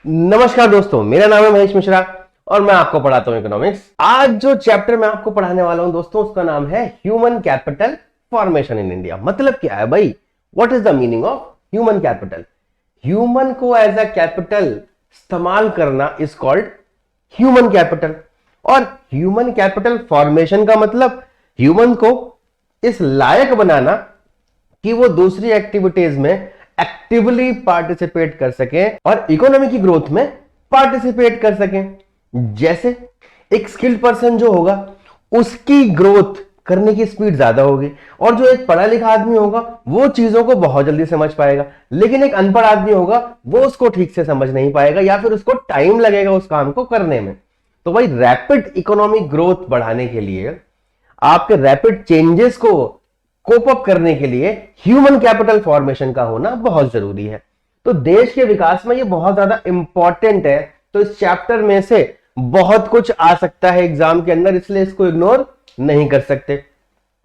नमस्कार दोस्तों, मेरा नाम है महेश मिश्रा और मैं आपको पढ़ाता हूं इकोनॉमिक्स। आज जो चैप्टर मैं आपको पढ़ाने वाला हूं दोस्तों, उसका नाम है human capital formation in India. मतलब क्या है भाई, what is the meaning of human capital? Human को एज अ कैपिटल इस्तेमाल करना इज कॉल्ड ह्यूमन कैपिटल। और ह्यूमन कैपिटल फॉर्मेशन का मतलब ह्यूमन को इस लायक बनाना कि वो दूसरी एक्टिविटीज में एक्टिवली पार्टिसिपेट कर सके और इकोनॉमी की ग्रोथ में पार्टिसिपेट कर सके। जैसे एक स्किल्ड पर्सन जो होगा उसकी ग्रोथ करने की स्पीड ज्यादा होगी, और जो एक पढ़ा लिखा आदमी होगा वो चीजों को बहुत जल्दी समझ पाएगा, लेकिन एक अनपढ़ आदमी होगा वो उसको ठीक से समझ नहीं पाएगा या फिर उसको टाइम लगेगा उस काम को करने में। तो भाई रैपिड इकोनॉमिक ग्रोथ बढ़ाने के लिए, आपके रैपिड चेंजेस को कोप अप करने के लिए ह्यूमन कैपिटल फॉर्मेशन का होना बहुत जरूरी है। तो देश के विकास में ये बहुत ज्यादा इंपॉर्टेंट है। तो इस चैप्टर में से बहुत कुछ आ सकता है एग्जाम के अंदर, इसलिए इसको इग्नोर नहीं कर सकते।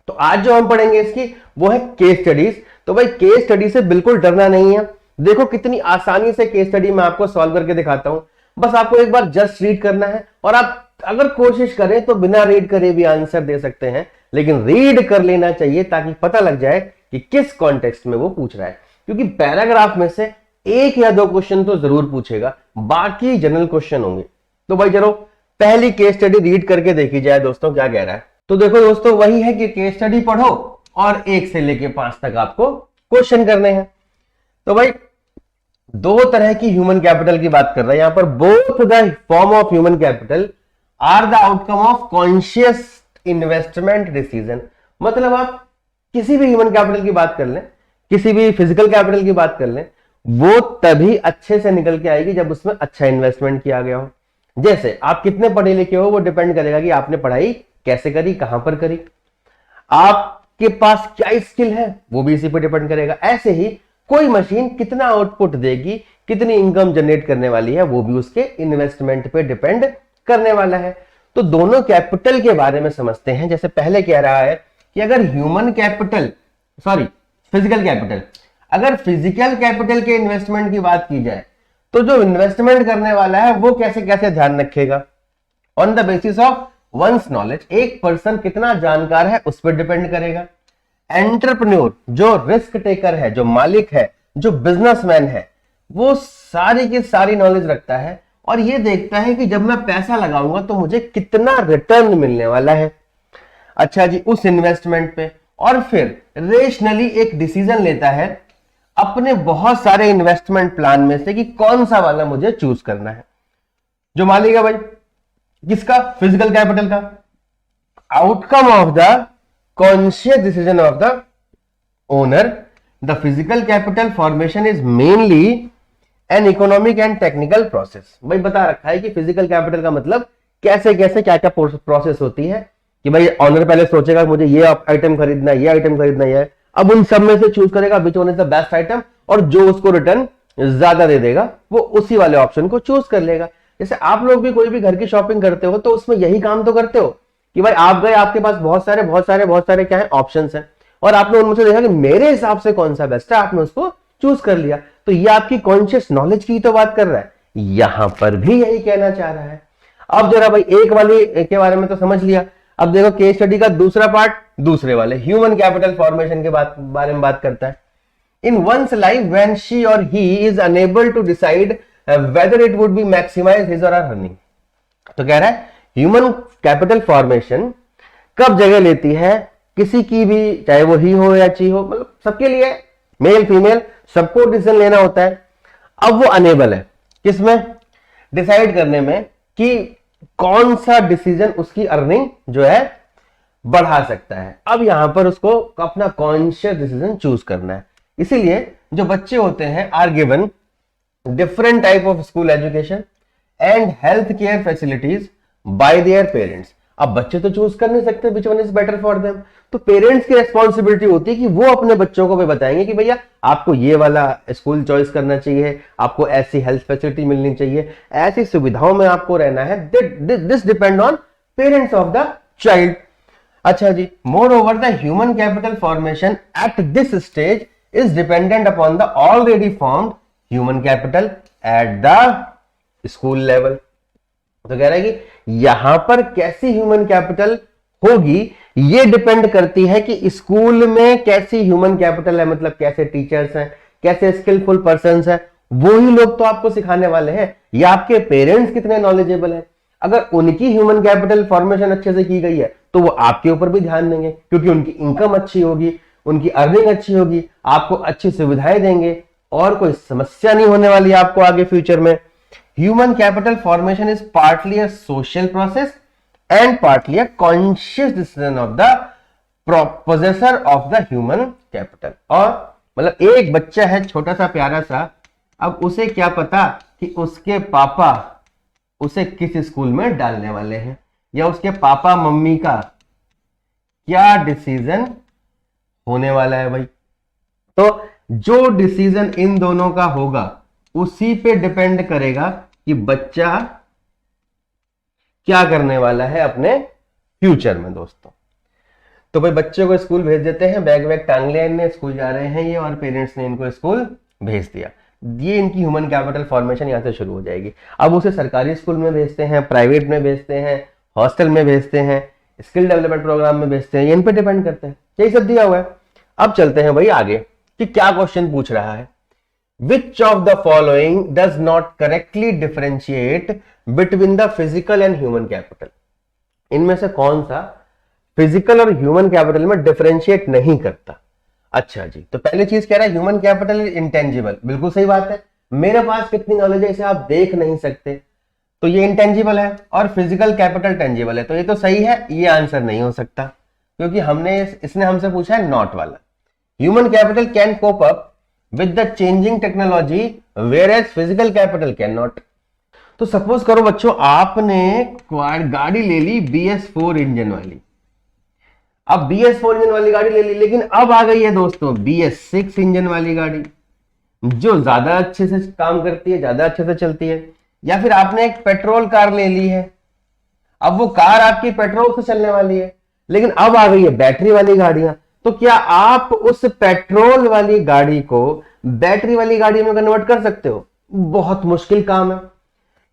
तो आज जो हम पढ़ेंगे इसकी वो है केस स्टडीज। तो भाई केस स्टडी से बिल्कुल डरना नहीं है। देखो कितनी आसानी से केस स्टडी मैं आपको सॉल्व करके दिखाता हूं। बस आपको एक बार जस्ट रीड करना है, और आप अगर कोशिश करें तो बिना रीड करे भी आंसर दे सकते हैं, लेकिन रीड कर लेना चाहिए ताकि पता लग जाए कि किस कॉन्टेक्स्ट में वो पूछ रहा है। क्योंकि पैराग्राफ में से एक या दो क्वेश्चन तो जरूर पूछेगा, बाकी जनरल क्वेश्चन होंगे। तो भाई चलो पहली केस स्टडी रीड करके देखी जाए दोस्तों क्या कह रहा है। तो देखो दोस्तों, वही है कि केस स्टडी पढ़ो और 1 से लेके 5 तक आपको क्वेश्चन करने हैं। तो भाई दो तरह की ह्यूमन कैपिटल की बात कर रहा है यहां पर। Both the form of human capital R the outcome of conscious investment decision. मतलब आप किसी भी ह्यूमन कैपिटल की बात कर लें, किसी भी फिजिकल कैपिटल की बात कर लें, वो तभी अच्छे से निकल के आएगी जब उसमें अच्छा इन्वेस्टमेंट किया गया हो। जैसे आप कितने पढ़े लिखे हो वो डिपेंड करेगा कि आपने पढ़ाई कैसे करी, कहां पर करी, आपके पास क्या स्किल है वो भी इसी पर डिपेंड करेगा। ऐसे ही कोई मशीन कितना आउटपुट देगी, कितनी इनकम जनरेट करने वाली है, वो भी उसके इन्वेस्टमेंट पे डिपेंड करने वाला है। तो दोनों कैपिटल के बारे में समझते हैं। जैसे पहले कह रहा है कि अगर ह्यूमन कैपिटल फिजिकल कैपिटल, अगर फिजिकल कैपिटल के इन्वेस्टमेंट की बात की जाए तो जो इन्वेस्टमेंट करने वाला है वो कैसे कैसे ध्यान रखेगा? On the basis of one's knowledge. एक पर्सन कितना जानकार है उस पर डिपेंड करेगा। एंटरप्रेन्योर जो रिस्क टेकर है, जो मालिक है, जो बिजनेसमैन है, वो सारी की सारी नॉलेज रखता है और ये देखता है कि जब मैं पैसा लगाऊंगा तो मुझे कितना रिटर्न मिलने वाला है, अच्छा जी, उस इन्वेस्टमेंट पे। और फिर रेशनली एक डिसीजन लेता है अपने बहुत सारे इन्वेस्टमेंट प्लान में से कि कौन सा वाला मुझे चूज करना है। जो मालिक है भाई किसका? फिजिकल कैपिटल का। Outcome of the conscious decision of the owner, the physical capital formation is mainly an economic and technical process. भाई बता रखा है कि फिजिकल कैपिटल का मतलब कैसे कैसे क्या क्या प्रोसेस होती है। कि भाई ऑनर पहले सोचेगा मुझे ये आइटम खरीदना है, ये आइटम खरीदना है, अब उन सब में से चूज करेगा विच one is the best item, और जो उसको रिटर्न ज्यादा दे देगा वो उसी वाले ऑप्शन को चूज कर लेगा। जैसे आप लोग भी कोई भी घर की शॉपिंग करते हो तो उसमें यही काम तो करते हो कि भाई आप गए, आपके पास बहुत सारे क्या है ऑप्शंस हैं, और आपने उनमें से देखा कि मेरे हिसाब से कौन सा बेस्ट है, आपने उसको चूज कर लिया। तो ये आपकी कॉन्शियस नॉलेज की तो बात कर रहा है, यहां पर भी यही कहना चाह रहा है। अब जरा भाई एक वाली के बारे में तो समझ लिया, अब देखो केस स्टडी का दूसरा पार्ट दूसरे वाले ह्यूमन कैपिटल फॉर्मेशन के बारे में बात करता है। In one's life when she or he is unable to decide whether it would be maximize his or her earning. तो कह रहा है ह्यूमन कैपिटल फॉर्मेशन कब जगह लेती है किसी की भी, चाहे वो ही हो या ची हो, मतलब सबके लिए, मेल फीमेल सबको डिसीजन लेना होता है। अब वो अनेबल है किसमें? डिसाइड करने में कि कौन सा डिसीजन उसकी अर्निंग जो है बढ़ा सकता है। अब यहां पर उसको अपना कॉन्शियस डिसीजन चूज करना है। इसीलिए जो बच्चे होते हैं are given different type of school education and health care facilities by their parents. अब बच्चे तो चूज कर नहीं सकते which one is better for them, तो पेरेंट्स की रेस्पॉन्सिबिलिटी होती है कि वो अपने बच्चों को भी बताएंगे कि भैया आपको ये वाला स्कूल चॉइस करना चाहिए, आपको ऐसी हेल्थ फैसिलिटी मिलनी चाहिए, ऐसी सुविधाओं में आपको रहना है। This depend on parents of the child. अच्छा जी, moreover the human capital formation at this stage is dependent upon the already formed human capital at the school level. तो कह रहा है कि यहां पर कैसी ह्यूमन कैपिटल होगी, ये डिपेंड करती है कि स्कूल में कैसी ह्यूमन कैपिटल है, मतलब कैसे टीचर्स हैं, कैसे स्किलफुल पर्संस हैं, वो ही लोग तो आपको सिखाने वाले हैं, या आपके पेरेंट्स कितने नॉलेजेबल हैं। अगर उनकी ह्यूमन कैपिटल फॉर्मेशन अच्छे से की गई है तो वो आपके ऊपर भी ध्यान देंगे, क्योंकि उनकी इनकम अच्छी होगी, उनकी अर्निंग अच्छी होगी, आपको अच्छी सुविधाएं देंगे और कोई समस्या नहीं होने वाली आपको आगे फ्यूचर में। Human capital formation is partly a social process and partly a conscious decision of the possessor of the human capital. और मतलब एक बच्चा है छोटा सा प्यारा सा, अब उसे क्या पता कि उसके पापा उसे किस स्कूल में डालने वाले हैं, या उसके पापा मम्मी का क्या डिसीजन होने वाला है भाई। तो जो डिसीजन इन दोनों का होगा उसी पे डिपेंड करेगा कि बच्चा क्या करने वाला है अपने फ्यूचर में दोस्तों। तो भाई बच्चे को स्कूल भेज देते हैं, बैग वैग टांग लिया इनने, स्कूल जा रहे हैं ये, और पेरेंट्स ने इनको स्कूल भेज दिया। ये इनकी ह्यूमन कैपिटल फॉर्मेशन यहां से शुरू हो जाएगी। अब उसे सरकारी स्कूल में भेजते हैं, प्राइवेट में भेजते हैं, हॉस्टल में भेजते हैं, स्किल डेवलपमेंट प्रोग्राम में भेजते हैं, ये इन पे डिपेंड करते हैं। यही सब दिया हुआ है। अब चलते हैं भाई आगे कि क्या क्वेश्चन पूछ रहा है। Which of the following does not correctly differentiate between the physical and human capital. इनमें से कौन सा फिजिकल और ह्यूमन कैपिटल में डिफरेंशिएट नहीं करता। अच्छा जी, तो पहली चीज कह रहा है ह्यूमन कैपिटल इज इंटेंजिबल। बिल्कुल सही बात है, मेरे पास कितनी नॉलेज है इसे आप देख नहीं सकते, तो ये इंटेंजिबल है। और फिजिकल कैपिटल टेंजिबल है, तो ये तो सही है, ये आंसर नहीं हो सकता क्योंकि इसने हमसे पूछा है नॉट वाला। Human capital can cope up with the changing technology where as physical capital can not. तो सपोज करो बच्चों आपने गाड़ी ले ली BS4 इंजन वाली। अब BS4 इंजन वाली गाड़ी ले ली, लेकिन अब आ गई है दोस्तों BS6 इंजन वाली गाड़ी, जो ज्यादा अच्छे से काम करती है, ज्यादा अच्छे से चलती है। या फिर आपने एक पेट्रोल कार ले ली है, अब वो कार आपकी पेट्रोल से चलने वाली है, लेकिन अब आ गई है बैटरी वाली गाड़ियां। तो क्या आप उस पेट्रोल वाली गाड़ी को बैटरी वाली गाड़ी में कन्वर्ट कर सकते हो? बहुत मुश्किल काम है,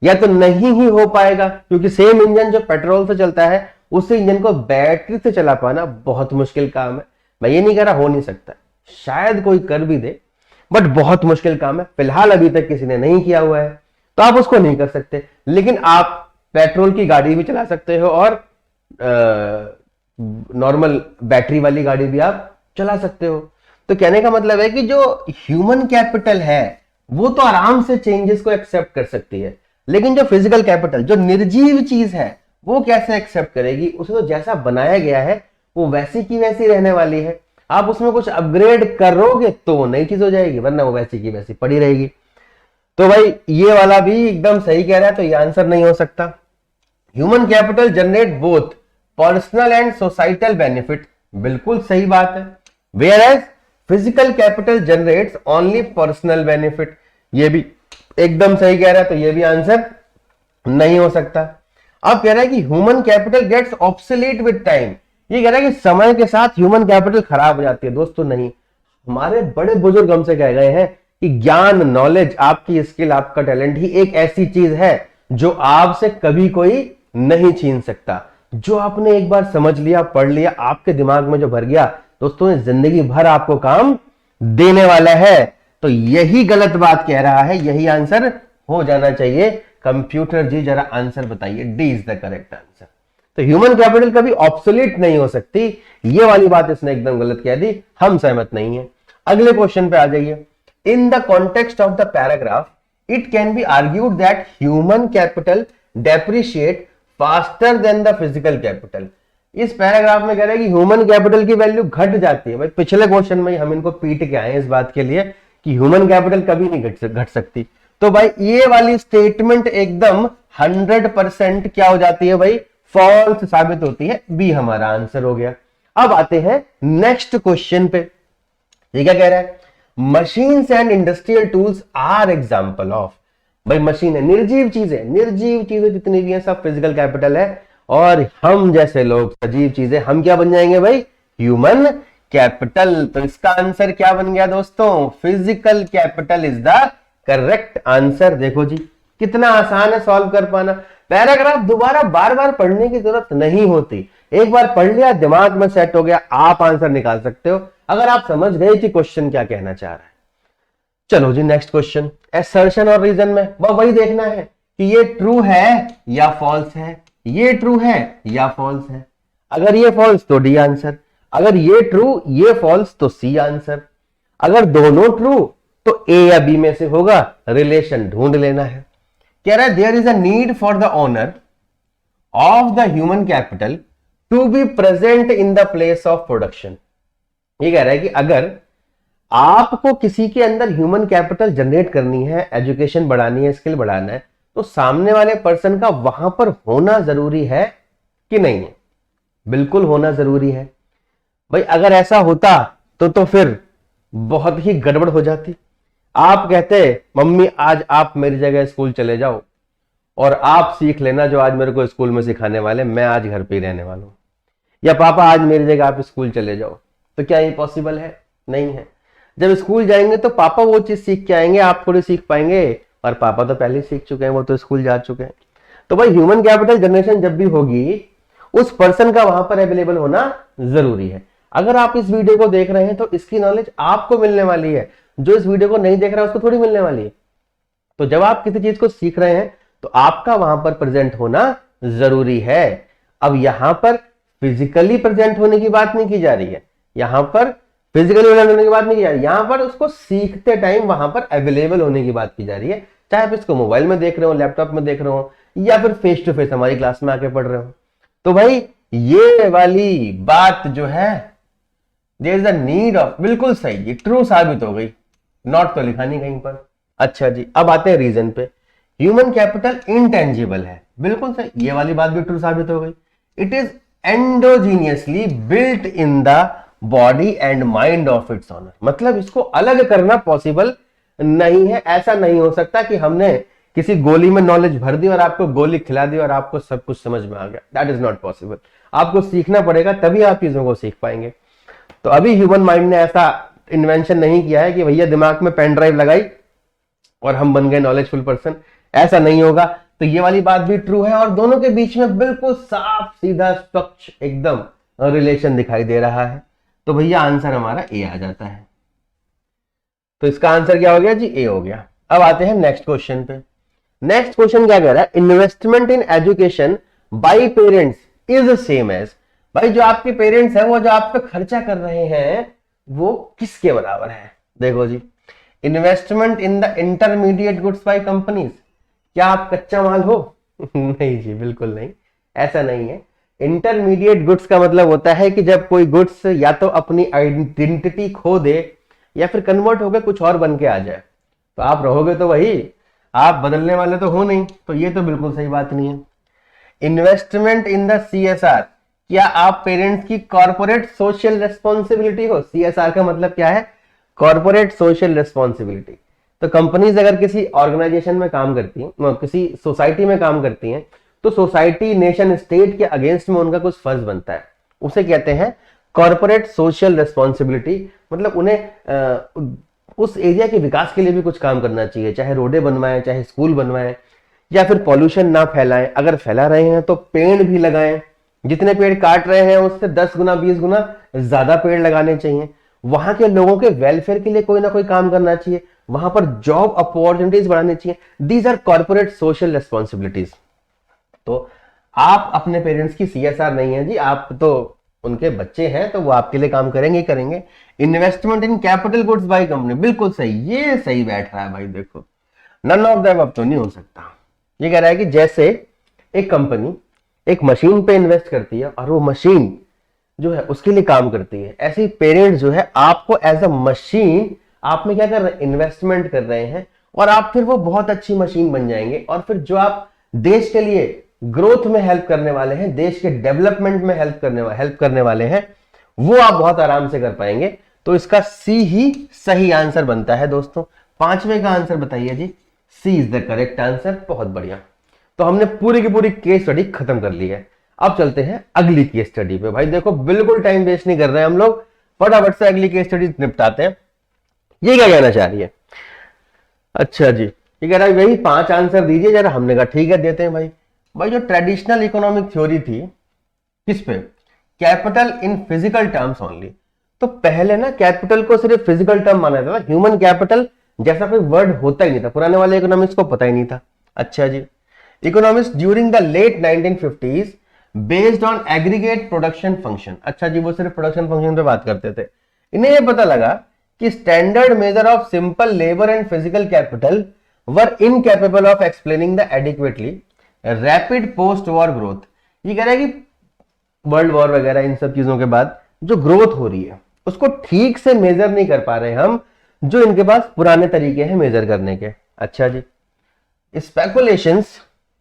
या तो नहीं ही हो पाएगा, क्योंकि सेम इंजन जो पेट्रोल से चलता है उसी इंजन को बैटरी से चला पाना बहुत मुश्किल काम है। मैं ये नहीं कह रहा हो नहीं सकता, शायद कोई कर भी दे, बट बहुत मुश्किल काम है। फिलहाल अभी तक किसी ने नहीं किया हुआ है, तो आप उसको नहीं कर सकते। लेकिन आप पेट्रोल की गाड़ी भी चला सकते हो और नॉर्मल बैटरी वाली गाड़ी भी आप चला सकते हो। तो कहने का मतलब है कि जो ह्यूमन कैपिटल है वो तो आराम से चेंजेस को एक्सेप्ट कर सकती है, लेकिन जो फिजिकल कैपिटल, जो निर्जीव चीज है, वो कैसे एक्सेप्ट करेगी? उसे तो जैसा बनाया गया है वो वैसी की वैसी रहने वाली है। आप उसमें कुछ अपग्रेड करोगे तो वो नई चीज हो जाएगी, वरना वो वैसी की वैसी पड़ी रहेगी। तो भाई ये वाला भी एकदम सही कह रहा है, तो ये आंसर नहीं हो सकता। Human capital generate both personal and societal benefit, बिल्कुल सही बात है। Where as physical capital generates only personal benefit, ये भी एकदम सही कह रहा है, तो ये भी आंसर नहीं हो सकता। अब कह रहा है कि human capital gets obsolete with time, ये कह रहा है कि समय के साथ ह्यूमन कैपिटल खराब हो जाती है। दोस्तों नहीं, हमारे बड़े बुजुर्ग हमसे कह गए हैं कि ज्ञान, नॉलेज, आपकी स्किल, आपका टैलेंट ही एक ऐसी चीज है जो आपसे कभी कोई नहीं छीन सकता। जो आपने एक बार समझ लिया, पढ़ लिया, आपके दिमाग में जो भर गया दोस्तों, जिंदगी भर आपको काम देने वाला है। तो यही गलत बात कह रहा है, यही आंसर हो जाना चाहिए। कंप्यूटर जी जरा आंसर बताइए, D is the correct answer. तो ह्यूमन कैपिटल कभी ऑब्सोलीट नहीं हो सकती, ये वाली बात इसने एकदम गलत कह दी, हम सहमत नहीं है। अगले क्वेश्चन पे आ जाइए। In the context of the paragraph it can be argued that human capital depreciate faster than the physical capital. इस पैराग्राफ में कह रहा है कि ह्यूमन कैपिटल की वैल्यू घट जाती है। भाई पिछले क्वेश्चन में हम इनको पीट के आए इस बात के लिए कि ह्यूमन कैपिटल कभी नहीं घट सकती। तो भाई ये वाली स्टेटमेंट एकदम 100% क्या हो जाती है भाई, फॉल्स साबित होती है। बी हमारा आंसर हो गया। अब आते हैं नेक्स्ट क्वेश्चन पे। ये क्या कह रहा है? Machines and industrial tools are example of. भाई मशीन है, निर्जीव चीजें जितनी भी हैं सब फिजिकल कैपिटल है, और हम जैसे लोग सजीव चीजें, हम क्या बन जाएंगे भाई? Human capital. तो इसका आंसर क्या बन गया दोस्तों? Physical capital is the correct answer. देखो जी कितना आसान है सॉल्व कर पाना। पैराग्राफ दोबारा बार बार पढ़ने की जरूरत नहीं होती, एक बार पढ़ लिया दिमाग में सेट हो गया, आप आंसर निकाल सकते हो अगर आप समझ गए कि क्वेश्चन क्या कहना चाह रहा है। चलो जी नेक्स्ट क्वेश्चन, असर्शन और रीजन में वही देखना है कि ये ट्रू है या फॉल्स है, ये ट्रू है या फॉल्स है। अगर ये फॉल्स तो डी आंसर, अगर ये ट्रू ये फॉल्स तो सी आंसर, अगर दोनों ट्रू तो ए या बी में से होगा, रिलेशन ढूंढ लेना है। कह रहा है there is a need for the owner of the human capital to be present in the place of production. ये कह रहा है कि अगर आपको किसी के अंदर ह्यूमन कैपिटल जनरेट करनी है, एजुकेशन बढ़ानी है, स्किल बढ़ाना है, तो सामने वाले पर्सन का वहां पर होना जरूरी है कि नहीं है? बिल्कुल होना जरूरी है भाई। अगर ऐसा होता तो फिर बहुत ही गड़बड़ हो जाती। आप कहते मम्मी आज आप मेरी जगह स्कूल चले जाओ और आप सीख लेना जो आज मेरे को स्कूल में सिखाने वाले, मैं आज घर पे ही रहने वाला हूं। या पापा आज मेरी जगह आप स्कूल चले जाओ, तो क्या ये पॉसिबल है? नहीं है। जब स्कूल जाएंगे तो पापा वो चीज सीख के आएंगे, आप थोड़ी सीख पाएंगे, और पापा तो पहले ही सीख चुके हैं, वो तो स्कूल जा चुके हैं। तो भाई ह्यूमन कैपिटल जनरेशन जब भी होगी उस पर्सन का वहां पर अवेलेबल होना जरूरी है। अगर आप इस वीडियो को देख रहे हैं तो इसकी नॉलेज आपको मिलने वाली है, जो इस वीडियो को नहीं देख रहा है उसको थोड़ी मिलने वाली है। तो जब आप किसी चीज को सीख रहे हैं तो आपका वहां पर प्रेजेंट होना जरूरी है। अब यहां पर फिजिकली प्रेजेंट होने की बात नहीं की जा रही है, यहां पर फिजिकली प्रेजेंट होने की बात नहीं की जा रही, यहां पर उसको सीखते टाइम वहां पर अवेलेबल होने की बात की जा रही है। चाहे आप इसको मोबाइल में देख रहे हो, लैपटॉप में देख रहे हो, या फिर फेस टू फेस हमारी क्लास में आके पढ़ रहे हो। तो भाई ये वाली बात जो है there is a need of, बिल्कुल सही, ये ट्रू साबित हो गई, नॉट तो लिखा नहीं कहीं पर। अच्छा जी, अब आते हैं रीजन पे। ह्यूमन कैपिटल इंटेंजिबल है, बिल्कुल सही, ये वाली बात भी ट्रू साबित हो गई। It is endogenously built in the body and mind of its owner, मतलब इसको अलग करना पॉसिबल नहीं है। ऐसा नहीं हो सकता कि हमने किसी गोली में नॉलेज भर दी और आपको गोली खिला दी और आपको सब कुछ समझ में आ गया, दैट इज नॉट पॉसिबल। आपको सीखना पड़ेगा तभी आप चीजों को सीख पाएंगे। तो अभी ह्यूमन माइंड ने ऐसा इन्वेंशन नहीं किया है कि भैया दिमाग में पेन ड्राइव लगाई और हम बन गए नॉलेजफुल पर्सन, ऐसा नहीं होगा। तो ये वाली बात भी ट्रू है और दोनों के बीच में बिल्कुल साफ सीधा स्वच्छ एकदम रिलेशन दिखाई दे रहा है। तो भैया आंसर हमारा ए आ जाता है। तो इसका आंसर क्या हो गया जी? ए हो गया। अब आते हैं नेक्स्ट क्वेश्चन पे। नेक्स्ट क्वेश्चन क्या कह रहा है? Investment in education by parents is same as, भाई जो आपके पेरेंट्स हैं वो जो आप पे खर्चा कर रहे हैं वो किसके बराबर है? देखो जी, investment in the intermediate goods by companies, क्या आप कच्चा माल हो? नहीं जी, बिल्कुल नहीं, ऐसा नहीं है। इंटरमीडिएट गुड्स का मतलब होता है कि जब कोई गुड्स या तो अपनी आइडेंटिटी खो दे या फिर कन्वर्ट होकर कुछ और बन के आ जाए, तो आप रहोगे तो वही, आप बदलने वाले तो हो नहीं। तो ये तो बिल्कुल सही बात नहीं है। इन्वेस्टमेंट इन द CSR, क्या आप पेरेंट्स की कॉर्पोरेट सोशल रेस्पॉन्सिबिलिटी हो? CSR का मतलब क्या है? Corporate social responsibility. तो कंपनीज अगर किसी ऑर्गेनाइजेशन में काम करती हैं, किसी सोसाइटी में काम करती हैं, तो सोसाइटी, नेशन, स्टेट के अगेंस्ट में उनका कुछ फर्ज बनता है, उसे कहते हैं कॉर्पोरेट सोशल रेस्पॉन्सिबिलिटी। मतलब उन्हें उस एरिया के विकास के लिए भी कुछ काम करना चाहिए, चाहे रोडें बनवाएं, चाहे स्कूल बनवाएं, या फिर पॉल्यूशन ना फैलाएं। अगर फैला रहे हैं तो पेड़ भी लगाएं, जितने पेड़ काट रहे हैं उससे 10 गुना 20 गुना ज्यादा पेड़ लगाने चाहिए। वहां के लोगों के वेलफेयर के लिए कोई ना कोई काम करना चाहिए, वहां पर जॉब अपॉर्चुनिटीज बढ़ानी चाहिए। These are corporate social responsibilities. तो आप अपने पेरेंट्स की CSR नहीं है जी, आप तो उनके बच्चे हैं, तो वो आपके लिए काम करेंगे ही करेंगे। Investment in capital goods by company, बिल्कुल सही, ये सही बैठ रहा है भाई। देखो नन ऑफ द अबव तो नहीं हो सकता। ये कह रहा है कि जैसे एक कंपनी एक मशीन पे इन्वेस्ट करती है और वो मशीन जो है उसके लिए काम करती है, ऐसे ही पेरेंट्स जो है आपको एज अ मशीन आप में क्या कर रहे हैं? इन्वेस्टमेंट कर रहे हैं, और आप फिर वो बहुत अच्छी मशीन बन जाएंगे। और फिर जो आप देश के लिए ग्रोथ में हेल्प करने वाले हैं, देश के डेवलपमेंट में हेल्प करने वाले हैं, वो आप बहुत आराम से कर पाएंगे। तो इसका सी ही सही आंसर बनता है दोस्तों। पांचवें का आंसर बताइए जी। सी इज द करेक्ट आंसर। बहुत बढ़िया। तो हमने पूरी की पूरी केस स्टडी खत्म कर ली है। अब चलते हैं अगली केस स्टडी पे। भाई देखो बिल्कुल टाइम वेस्ट नहीं कर रहे हैं हम लोग, फटाफट से अगली केस स्टडी निपटाते हैं। ये क्या कहना चाह रही है? अच्छा जी, ये कह रहा है वही 5 आंसर दीजिए जरा। हमने कहा ठीक है देते हैं भाई। भाई जो ट्रेडिशनल इकोनॉमिक थ्योरी थी किस पे, capital in physical terms only. तो पहले ना कैपिटल को सिर्फ फिजिकल टर्म माना जाता था, ह्यूमन कैपिटल जैसा कोई वर्ड होता ही नहीं था, पुराने वाले इकोनॉमिक्स को पता ही नहीं था। अच्छा जी, economics during the late 1950s based on aggregate production function. अच्छा जी, वो सिर्फ प्रोडक्शन फंक्शन पे बात करते थे। इन्हें यह पता लगा कि standard measure of simple labour and physical capital were incapable of explaining the adequately rapid post war growth. ये कह रहा है कि वर्ल्ड वॉर वगैरह इन सब चीजों के बाद जो ग्रोथ हो रही है उसको ठीक से मेजर नहीं कर पा रहे हम, जो इनके पास पुराने तरीके हैं मेजर करने के। अच्छा जी, speculations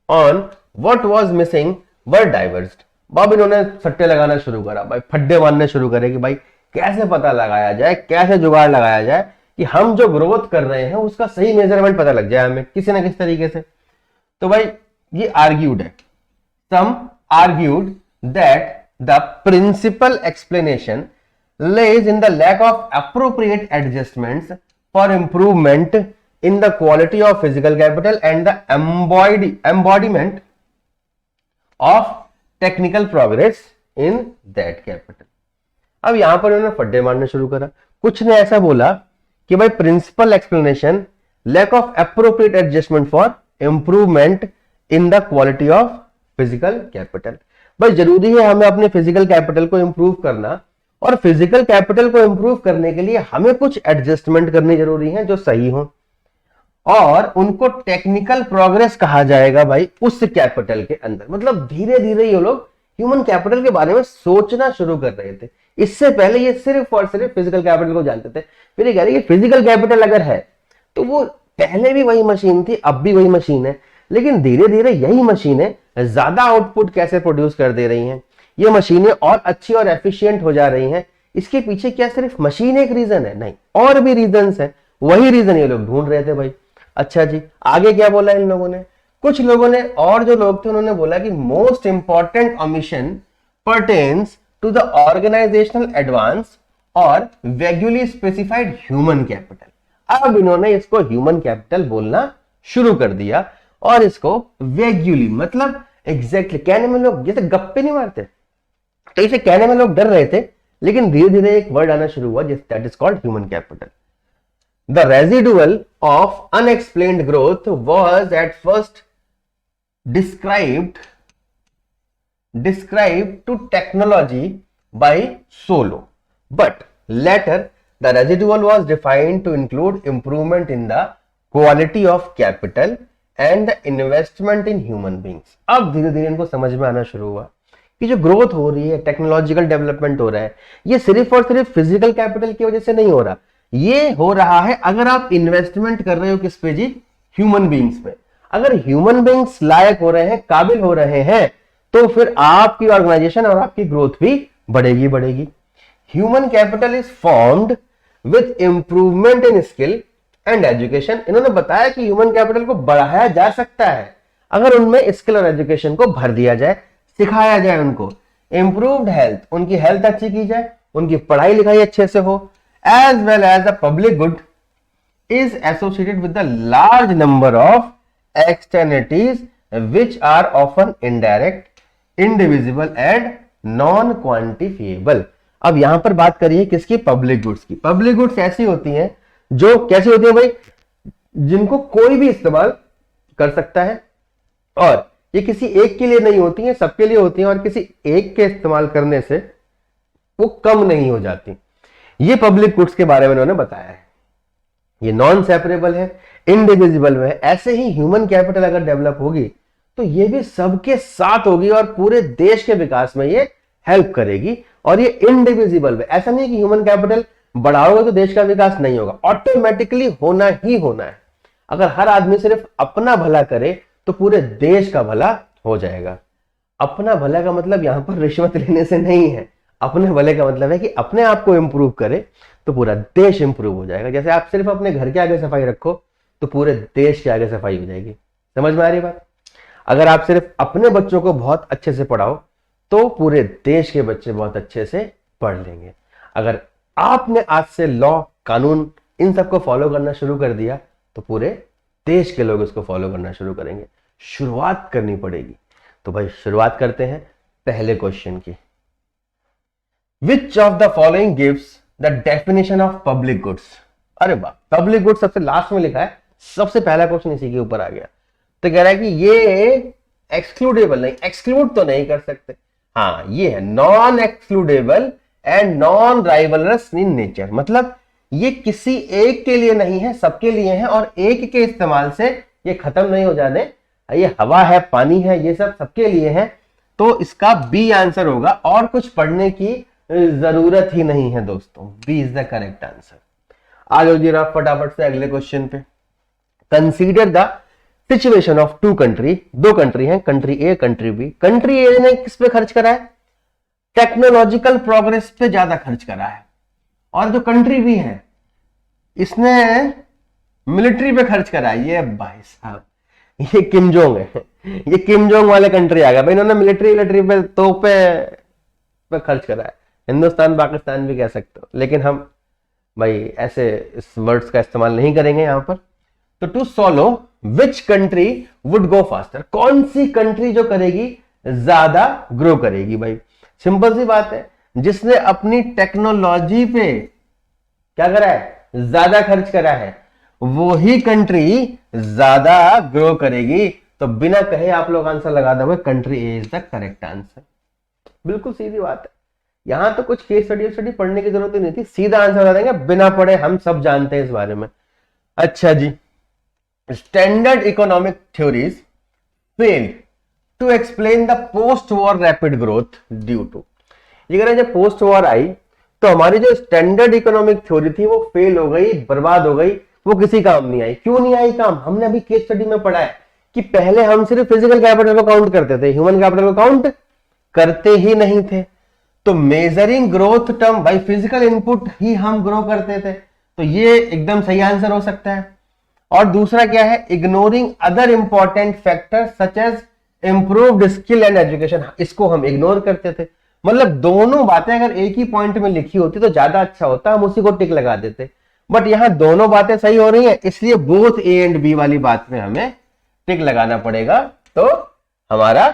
on what was missing were diverse. अब इन्होंने सट्टे लगाना शुरू करा भाई, फड्डे मारने शुरू करे कि भाई कैसे पता लगाया जाए, कैसे जुगाड़ लगाया जाए कि हम जो ग्रोथ कर रहे हैं उसका सही मेजरमेंट पता लग जाए हमें किसी ना किसी तरीके से। तो भाई ये आर्ग्यूड है, some argued that the principal explanation lays in the lack of appropriate adjustments for improvement in the quality of physical capital and the embodiment of technical progress in that capital। अब यहां पर उन्होंने फड्डे मारने शुरू करा। कुछ ने ऐसा बोला कि भाई principal explanation lack of appropriate adjustment for improvement in the quality of physical capital. भाई जरूरी है हमें अपने फिजिकल कैपिटल को इंप्रूव करना, और फिजिकल कैपिटल को इंप्रूव करने के लिए हमें कुछ एडजस्टमेंट करनी जरूरी है जो सही हो, और उनको टेक्निकल प्रोग्रेस कहा जाएगा भाई उस कैपिटल के अंदर। मतलब धीरे धीरे ये लोग ह्यूमन कैपिटल के बारे में सोचना शुरू कर रहे थे। इससे पहले ये सिर्फ और सिर्फ फिजिकल कैपिटल को जानते थे। फिर ये कह रहे हैं कि फिजिकल कैपिटल अगर है तो वो पहले भी वही मशीन थी, अब भी वही मशीन है, लेकिन धीरे धीरे यही मशीनें ज्यादा आउटपुट कैसे प्रोड्यूस कर दे रही हैं, ये मशीनें और अच्छी और एफिशिएंट हो जा रही हैं। इसके पीछे क्या सिर्फ मशीन एक रीजन है? नहीं, और भी रीजंस हैं। वही रीजन ये लोग ढूंढ रहे थे भाई। अच्छा जी, आगे क्या बोला इन लोगों ने? कुछ लोगों ने और जो लोग थे उन्होंने बोला कि most important omission pertains to the organisational advance or vaguely specified human capital. अब इन्होंने इसको ह्यूमन कैपिटल बोलना शुरू कर दिया, और इसको वैग्युअली मतलब एग्जैक्टली कहने में लोग जैसे गप्पे नहीं मारते, तो इसे कहने में लोग डर रहे थे, लेकिन धीरे धीरे एक वर्ड आना शुरू हुआ जिस that is called human capital. The residual of unexplained growth was at first described to technology by Solow, but later the residual was defined to include improvement in the quality of capital and the investment in human beings। अब धीरे धीरे इनको समझ में आना शुरू हुआ कि जो ग्रोथ हो रही है, टेक्नोलॉजिकल डेवलपमेंट हो रहा है, ये सिर्फ और सिर्फ फिजिकल कैपिटल की वजह से नहीं हो रहा। ये हो रहा है अगर आप इन्वेस्टमेंट कर रहे हो किस पे जी? ह्यूमन बींग्स पे। अगर ह्यूमन बींग्स लायक हो रहे हैं, काबिल हो रहे हैं, तो फिर आपकी ऑर्गेनाइजेशन और आपकी ग्रोथ भी बढ़ेगी। Human capital is formed with improvement in skill and education. इन्होंने बताया कि ह्यूमन कैपिटल को बढ़ाया जा सकता है अगर उनमें स्किल और एजुकेशन को भर दिया जाए, सिखाया जाए उनको। इंप्रूव्ड हेल्थ, उनकी हेल्थ अच्छी की जाए, उनकी पढ़ाई लिखाई अच्छे से हो, as well as the public good is associated with the large number of externalities which are often indirect, indivisible and non quantifiable. अब यहां पर बात करिए किसकी? पब्लिक गुड्स की। पब्लिक गुड्स ऐसी होती हैं जो कैसी होती है भाई? जिनको कोई भी इस्तेमाल कर सकता है, और ये किसी एक के लिए नहीं होती हैं, सबके लिए होती हैं, और किसी एक के इस्तेमाल करने से वो कम नहीं हो जाती। ये पब्लिक गुड्स के बारे में उन्होंने बताया है। ये नॉन सेपरेबल है, इंडिविजिबल है। ऐसे ही ह्यूमन कैपिटल अगर डेवलप होगी तो ये भी सबके साथ होगी और पूरे देश के विकास में ये हेल्प करेगी। और ये इंडिविजिबल है, ऐसा नहीं कि ह्यूमन कैपिटल बढ़ाओगे तो देश का विकास नहीं होगा, ऑटोमेटिकली होना ही होना है। अगर हर आदमी सिर्फ अपना भला करे तो पूरे देश का भला हो जाएगा। अपना भला का मतलब यहां पर रिश्वत लेने से नहीं है, अपने भले का मतलब है कि अपने आप को इंप्रूव करे तो पूरा देश इंप्रूव हो जाएगा। जैसे आप सिर्फ अपने घर के आगे सफाई रखो तो पूरे देश के आगे सफाई हो जाएगी। समझ में आ रही बात? अगर आप सिर्फ अपने बच्चों को बहुत अच्छे से पढ़ाओ तो पूरे देश के बच्चे बहुत अच्छे से पढ़ लेंगे। अगर आपने आज से लॉ, कानून इन सबको फॉलो करना शुरू कर दिया तो पूरे देश के लोग इसको फॉलो करना शुरू करेंगे। शुरुआत करनी पड़ेगी। तो भाई शुरुआत करते हैं पहले क्वेश्चन की। Which of the following gives the definition of public goods? अरे वाह, पब्लिक गुड्स सबसे लास्ट में लिखा है, सबसे पहला क्वेश्चन इसी के ऊपर आ गया। तो कह रहा है कि ये एक्सक्लूडेबल नहीं, एक्सक्लूड तो नहीं कर सकते। हाँ, ये है non excludable and non rivalries in nature, मतलब ये किसी एक के लिए नहीं है, सबके लिए है, और एक के इस्तेमाल से ये खत्म नहीं हो जाने। ये हवा है, पानी है, ये सब सबके लिए है। तो इसका बी आंसर होगा, और कुछ पढ़ने की जरूरत ही नहीं है दोस्तों। B is the correct answer. आ जाओ जरा फटाफट से अगले क्वेश्चन पे। Consider the situation of two country, दो कंट्री हैं, country A country B. Country A ने किस पे खर्च करा है? टेक्नोलॉजिकल प्रोग्रेस पे ज्यादा खर्च करा है, और जो कंट्री बी है इसने मिलिट्री पे खर्च करा है। ये भाई साहब, ये किम जोंग है, ये किम जोंग वाले कंट्री आ गया भाई। इन्होंने मिलिट्री पे तोपे पे खर्च करा है। हिंदुस्तान पाकिस्तान भी कह सकते हो, लेकिन हम भाई ऐसे इस वर्ड्स का इस्तेमाल नहीं करेंगे यहां पर। तो to solo which country would go faster, कौन सी कंट्री जो करेगी ज्यादा ग्रो करेगी? भाई सिंपल सी बात है, जिसने अपनी टेक्नोलॉजी पे क्या करा है? ज्यादा खर्च करा है, वो ही कंट्री ज्यादा ग्रो करेगी। तो बिना कहे आप लोग आंसर लगा दोगे, country A is the correct answer. बिल्कुल सीधी बात है, यहां तो कुछ केस स्टडी पढ़ने की जरूरत ही नहीं थी, सीधा आंसर बता देंगे बिना पढ़े, हम सब जानते हैं इस बारे में। अच्छा जी, standard economic theories failed to explain the post war rapid growth due to. ये कह रहे हैं जब पोस्ट वॉर आई तो हमारी जो स्टैंडर्ड इकोनॉमिक थ्योरी थी वो फेल हो गई, बर्बाद हो गई, वो किसी काम नहीं आई। क्यों नहीं आई काम? हमने अभी केस स्टडी में पढ़ा है कि पहले हम सिर्फ फिजिकल कैपिटल को काउंट करते थे, ह्यूमन कैपिटल को काउंट करते ही नहीं थे। तो मेजरिंग ग्रोथ टर्म, भाई फिजिकल इनपुट ही हम ग्रो करते थे, तो ये एकदम सही आंसर हो सकता है। और दूसरा क्या है? Ignoring other important factor such as improved skill and education, इसको हम इग्नोर करते थे। मतलब दोनों बातें अगर एक ही पॉइंट में लिखी होती तो ज्यादा अच्छा होता, हम उसी को टिक लगा देते। बट यहां दोनों बातें सही हो रही है, इसलिए बोथ ए एंड बी वाली बात में हमें टिक लगाना पड़ेगा। तो हमारा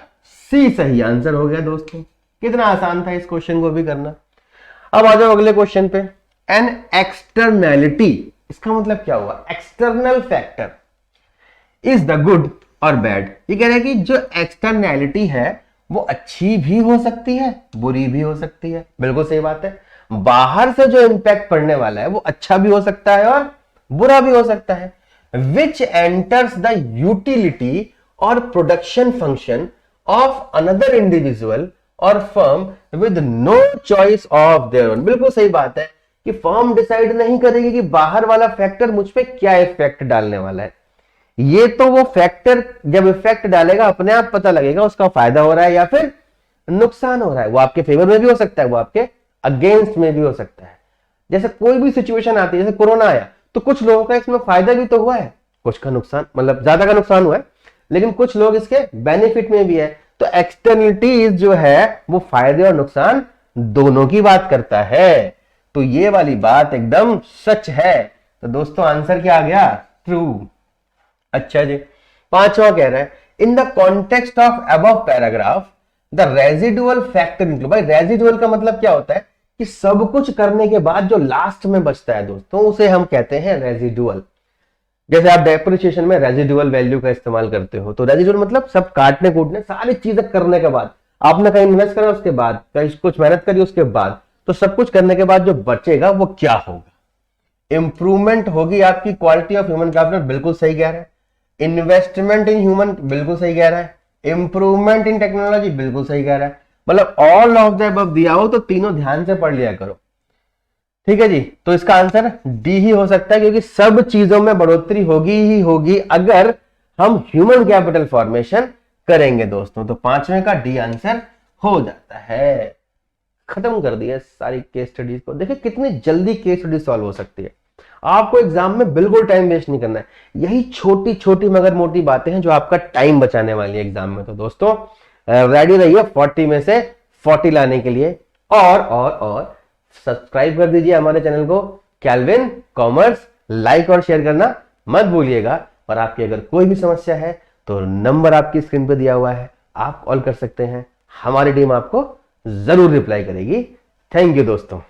सी सही आंसर हो गया दोस्तों। कितना आसान था इस क्वेश्चन को भी करना। अब आ जाओ अगले क्वेश्चन पे। एन एक्सटर्नैलिटी, इसका मतलब क्या हुआ? External factor is the good और बैड। ये कह रहा है कि जो एक्सटर्नैलिटी है वो अच्छी भी हो सकती है, बुरी भी हो सकती है। बिल्कुल सही बात है, बाहर से जो इंपैक्ट पड़ने वाला है वो अच्छा भी हो सकता है और बुरा भी हो सकता है। Which enters the utility or production function of another individual or firm with no choice of their own. बिल्कुल सही बात है कि फर्म डिसाइड नहीं करेगी कि बाहर वाला फैक्टर मुझ पे क्या इफेक्ट डालने वाला है। ये तो वो फैक्टर जब इफेक्ट डालेगा अपने आप पता लगेगा उसका फायदा हो रहा है या फिर नुकसान हो रहा है। वो आपके फेवर में भी हो सकता है, वो आपके अगेंस्ट में भी हो सकता है। जैसे कोई भी सिचुएशन आती है, जैसे कोरोना आया तो कुछ लोगों का इसमें फायदा भी तो हुआ है, कुछ का नुकसान, मतलब ज्यादा का नुकसान हुआ है, लेकिन कुछ लोग इसके बेनिफिट में भी है। तो एक्सटर्नलिटीज जो है वो फायदे और नुकसान दोनों की बात करता है। तो ये वाली बात एकदम सच है। तो दोस्तों आंसर क्या आ गया? ट्रू। अच्छा जी, पांचवा कह रहा है in the context of above paragraph the residual factor include. भाई रेजिडुअल का मतलब क्या होता है? कि सब कुछ करने के बाद जो लास्ट में बचता है दोस्तों, उसे हम कहते हैं रेजिडुअल। जैसे आप डेप्रिसिएशन में रेजिडुअल वैल्यू का इस्तेमाल करते हो, तो रेजिडुअल मतलब सब काटने कूटने सारी चीजें करने के बाद, आपने कहीं इन्वेस्ट करा उसके बाद, कहीं कुछ मेहनत करी उसके बाद, तो सब कुछ करने के बाद जो बचेगा वो क्या होगा? इंप्रूवमेंट होगी आपकी क्वालिटी ऑफ ह्यूमन कैपिटल, बिल्कुल सही कह रहा है। इन्वेस्टमेंट इन ह्यूमन, बिल्कुल सही कह रहा है। इंप्रूवमेंट इन टेक्नोलॉजी, बिल्कुल सही कह रहा है। मतलब ऑल ऑफ द अबव दिया हो तो तीनों ध्यान से पढ़ लिया करो, ठीक है जी। तो इसका आंसर डी ही हो सकता है, क्योंकि सब चीजों में बढ़ोतरी होगी ही होगी अगर हम ह्यूमन कैपिटल फॉर्मेशन करेंगे दोस्तों। तो पांचवें का डी आंसर हो जाता है। खत्म कर दिया सारी केस स्टडीज को। देखिए कितनी जल्दी केस स्टडी सॉल्व हो सकती है। आपको एग्जाम में बिल्कुल टाइम वेस्ट नहीं करना है। यही छोटी छोटी मगर मोटी बातें हैं जो आपका टाइम बचाने वाली है एग्जाम में। तो दोस्तों रेडी रहिए 40 में से 40 लाने के लिए। और सब्सक्राइब कर दीजिए हमारे चैनल को कैल्विन कॉमर्स, लाइक और शेयर करना मत भूलिएगा। और आपकी अगर कोई भी समस्या है तो नंबर आपकी स्क्रीन पर दिया हुआ है, आप कॉल कर सकते हैं, हमारी टीम आपको जरूर रिप्लाई करेगी। थैंक यू दोस्तों।